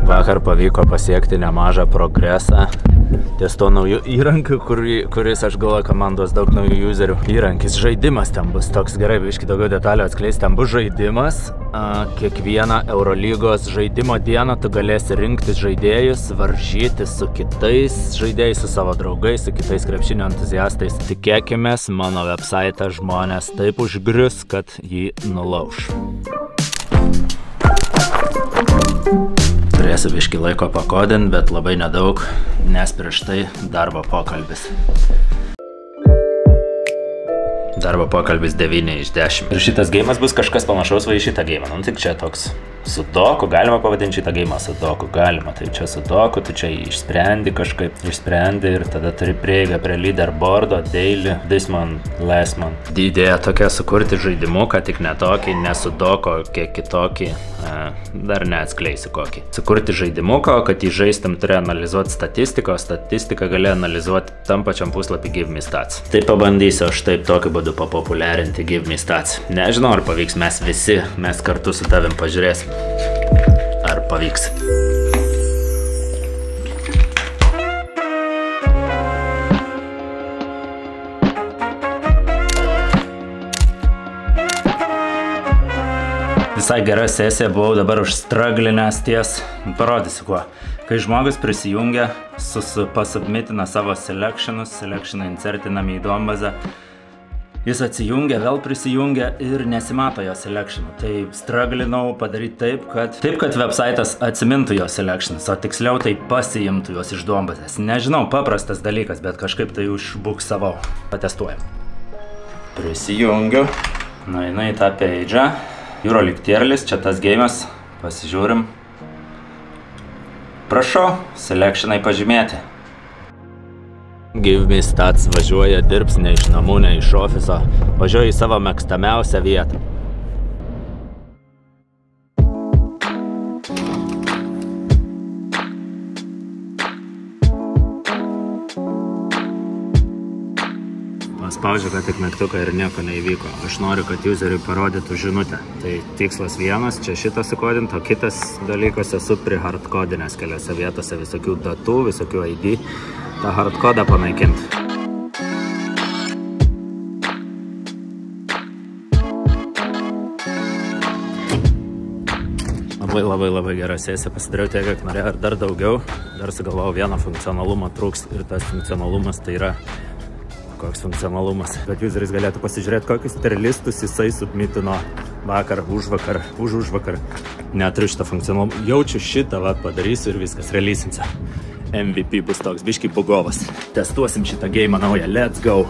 Vakar pavyko pasiekti nemažą progresą ties to naujų įrankių, kuris aš galvoju, komandos daug naujų userių. Įrankis, žaidimas ten bus toks, gerai, biškį daugiau detalių atskleisti, ten bus žaidimas. Kiekvieną Eurolygos žaidimo dieną tu galėsi rinktis žaidėjus, varžytis su kitais žaidėjais, su savo draugais, su kitais krepšinio entuziastais. Tikėkimės, mano website žmonės taip užgrius, kad jį nulauš. Turėsiu biškį laiko pakodint, bet labai nedaug, nes prieš tai darbo pokalbis. Darbo pokalbis 9 iš 10. Ir šitas geimas bus kažkas panašaus va į šitą geimą. Nu, tik čia toks sudoku, galima pavadinti šitą geimą sudoku, galima. Tai čia sudoku, tu čia išsprendi kažkaip, išsprendi ir tada turi prieigą prie leaderboardo, daily, this month, last month. Idėja tokia sukurti žaidimuką, tik ne tokį, ne sudoko, kiek kitokį, dar neatskleisiu kokį. Sukurti žaidimuką, o kad jį žaistum turi analizuoti statistiką, o statistiką gali analizuoti tam pačiam puslapį Give Me Stats. Tai pabandysiu aš taip tokiu būdu papopuliarinti Give Me Stats. Nežinau, ar pavyks, mes kartu su tavim pažiūrėsim. Ar pavyks. Visai gera sesija, buvau dabar užstraglinęs ties, parodysiu kuo. Kai žmogus prisijungia, pasubmitina savo selectionus, selectioną insertinami į duombazę, jis atsijungia, vėl prisijungia ir nesimato jo selectionų. Tai straglinau padaryti taip, kad website'as atsimintų jo selectionus, o tiksliau tai pasiimtų juos iš duombazės. Nežinau, paprastas dalykas, bet kažkaip tai užbuksavau. Patestuojam. Prisijungiu. Nueinu į tą page'ą. Euroleague tier list, čia tas geimas. Pasižiūrim. Prašau, selectionai pažymėti. Give Me Stats važiuoja, dirbs ne iš namų, ne iš ofiso. Važiuoja į savo mėgstamiausią vietą. Paspaudžiu, kad tik mygtuką ir nieko neįvyko. Aš noriu, kad useriui parodytų žinutę. Tai tikslas vienas, čia šitą sukodint, o kitas dalykas esu prihardkodinęs keliose vietose visokių datų, visokių ID. tą hardkodą panaikinti. Labai gera sesija, pasidariau tiek, kiek norėjau ir dar daugiau. Dar sugalvojau vieną funkcionalumą trūks ir tas funkcionalumas tai yra koks funkcionalumas. Kad useris galėtų pasižiūrėti, kokius terlistus jisai submitino vakar, užvakar. Neturiu šitą funkcionalumą. Jaučiu šitą, padarysiu ir viskas, releasinsiu. MVP bus toks biškį bugovas. Testuosim šitą geimą naują. Let's go!